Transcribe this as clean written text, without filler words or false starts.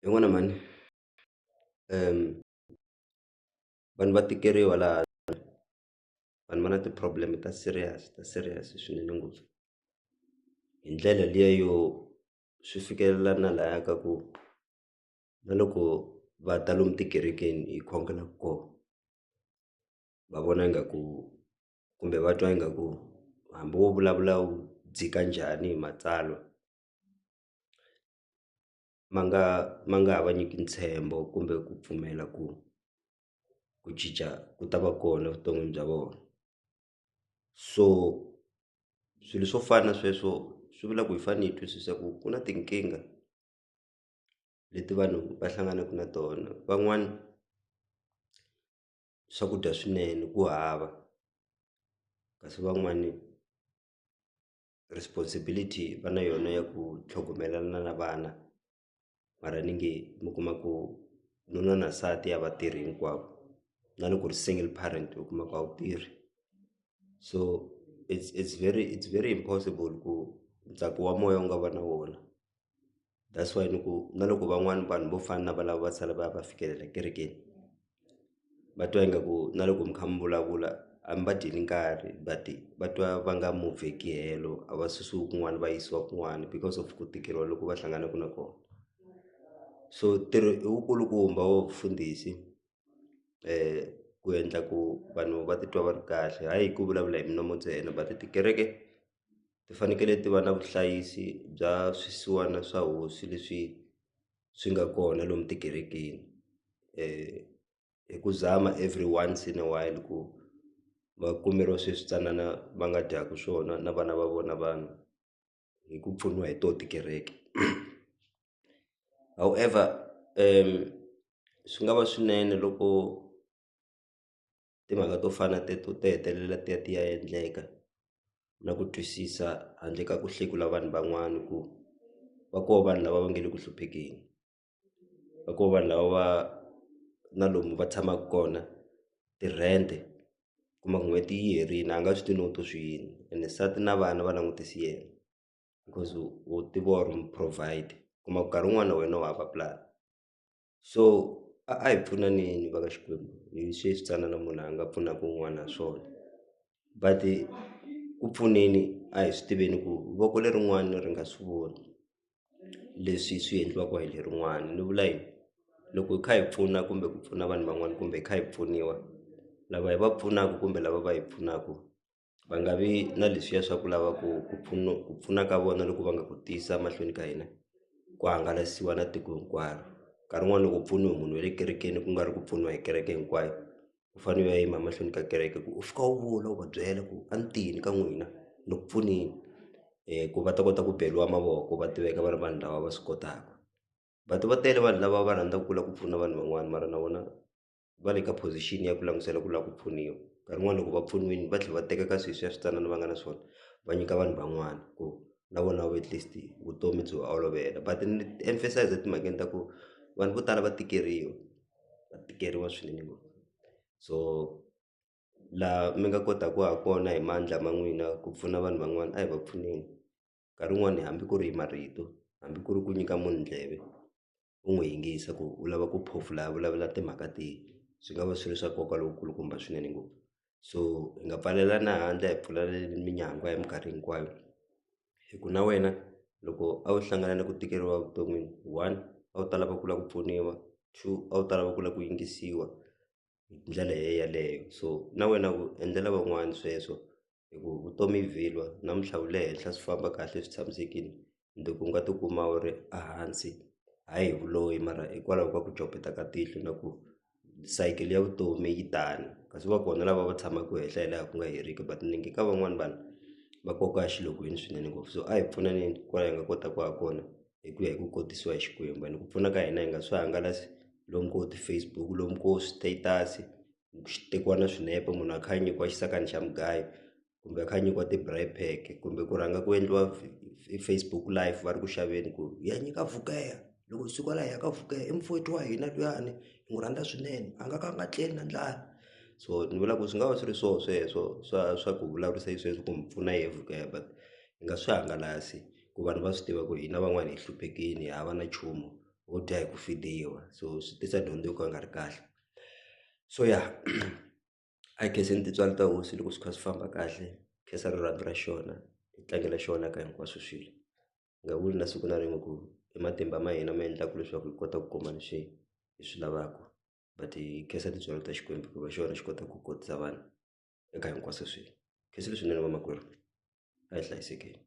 Yin'wana mhani vanhu va tikeriwa laha vanhu va na ti-problem ta serious swinene ngopfu hi ndlela liya yo swi fikelela na laya ka ku na loko va ta lomu tikerekeni hi khongelaka kona va vona ingaku kumbe va twa ingaku hambi wo vulavula u dzika njhani hi matsalwa ma nga ha va nyiki ntshembo kumbe ku pfumela ku cinca ku ta va kona evuton'wini bya vona so swilo swo fana na sweswo swi vula ku hi fanele hi twisisa ku ku na tinkingha leti vanhu va hlanganaka na tona van'wani swakudya swinene ku hava kasi van'wani responsibility va na yona ya ku tlhogomelana na vana mara ni nge mi kuma ku nuna na nsati a va tirhi hinkwavo na loko ri single parent u kuma ku a wu tirhi so it's very impossible ku ntsako wa moya wu nga va na wona that's why ni ku na loko van'wani vanhu vo fana na valava va sala va fikelela kerekeni va twa ingaku na loko mi kha mi vulavula a mi va dyeli nkarhi but va twa va nga movheki helo a va susiwi kun'wana va yisiwa kun'wana because of ku tikeriwa loko va hlanganaka na kona so ntirho i wukulukumba wa vufundhisi ku endla ku vanhu va titwa va ri kahle hayi ku vulavula hi minomo ntsena but tikereke ti fanekele ti va na vuhlayisi bya swisiwana swa hosi leswi swi nga kona lomu tikerekeni hi ku zama every once in a while ku va kumeriwa sweswi tsanana va nga dyaku swona na vana va vona vanhu hi ku pfuniwa hi to tikereke however swi nga va swinene loko timhaka to fana teto ti hetelela ti ya endleka na ku twisisa handle ka ku hlekula vanhu van'wani ku va koho vanhu lava va nga le ku hluphekeni va koho vanhu lava va na lomu va tshamaka kona tirhente kuma ku n'hweti yi herile a nga swi tivi no to swi yini ene nsati na vana va langutisi yena because u tiva or mu provide kuma ku nkarhi wun'wani na wena u hava plan so a hi pfunaneni va ka Xikwembu hi sweswi tsanana munhu a nga pfunaka un'wana ha swona but ku pfuneni a hi swi tiveni ku voko lerin'wani ri nga swi voni leswi swi endliwaka hi lerin'wani ni vula yini loko hi kha hi pfuna kumbe ku pfuna vanhu van'wani kumbe hi kha hi pfuniwa lava hi va pfunaka kumbe lava va hi pfunaka va nga vi na leswiya swa ku lava ku pfuna ka vona loko va nga ku tiyisa mahlweni ka hina ku hangalasiwa na tiko hinkwaro nkarhi wun'wani loko u pfuniwe munhu wa le kerekeni ku nga ri ku pfuniwa hi kereke hinkwayo u fanele u ya yima mahlweni ka kereke ku u fika u vula u va byela ku a ni tini ka n'wina ni ku pfunini ku va ta kota ku beriwa mavoko va tiveka va ri vanhu lava va swi kotaka but va tele vanhu lava va rhandzaka ku lava ku pfuna vanhu van'wani mara na vona va le ka position ya ku langutisela ku lava ku pfuniwa nkarhi wun'wani loko va pfuniwini va tlhela va teka ka swilo swi ya switsanana va nga na swona va nyika vanhu van'wana ku na vona at least vutomi byi olovela but ni emphasize timhakeni ta ku vanhu vo tala va tikeriwa swinene ngopfu so laha mi nga kotaka ha kona hi mandla ma n'wina ku pfuna vanhu van'wana a hi va pfuneni nkarhi wun'wani hambi ku ri hi marito hambi ku ri ku nyika munhu ndleve u n'wi yingisa ku u lava ku phofula a vulavula timhaka tihi swi nga va swilo swa nkoka lowukulukumba swinene ngopfu so hi nga pfalelana handle hi pfulaleni minyangwa hi minkarhi hinkwayo hi ku na wena loko a wu hlangana na ku tikeriwa vuton'wini one a wu ta lava ku lava ku pfuniwa two a wu ta lava ku lava ku yingisiwa hi ndlela yeleyo so na wena ku endlela van'wani sweswo hi ku vutomi vhilwa namuntlha wu le henhla swi famba kahle swi tshamisekile ende ku nga tikuma u ri ehansi hayi hi vuloyi mara hikwalaho ka ku copeta ka tihlo na ku sayikele ya vutomi yi tani kasi va kona lava va tshamaka henhla hi laha ku nga heriki but ningi ka van'wani vanhu va koka exilokweni swinene ngopfu so a hi pfunaneni kwalaho hi nga kotaka ha kona hi ku ya hi ku kotisiwa hi Xikwembu ene ku pfuna ka hina hi nga swi hangalasi lomu ko ti-Facebook lomu ko status swi tekiwa na swinepe munhu a kha a nyikiwa xisakani xa mugayo kumbe a kha a nyikiwa ti-braai pack kumbe ku rhanga ku endliwa Facebook live va ri ku xaveni ku hi ya nyika Vukea loko hi suka laha hi ya ka Vukea i mufowethu wa hina luyani hi n'wi rhandza swinene a nga ka a nga tleli na ndlala so ni vula ku swi nga va swi ri sweswo swa ku vulavurisa hi sweswo ku mi pfuna hi Vukea but hi nga swi hangalasi ku vanhu va swi tiva ku hina van'wani hi hluphekile hi hava na nchumu wo dya hi ku fidiwa, so swi tisa dyondzo yo ka yi nga ri kahle. So ya a hi khenseni tintswalo ta hosi loko swi kha swi famba kahle, khensa rirhandzu ra xona, hi tlangela xona ka hinkwaswo swilo. Hi nga vuli na siku na rin'we ku i matimba ma hina ma endlaka leswaku hi kota ku kuma leswi hi swi lavaka, but hi khensa tintswalo ta Xikwembu ku va xona xi kota ku kotisa vanhu eka hinkwaswo swilo. Khensile swinene vamakwerhu, a hi hlayisekeni.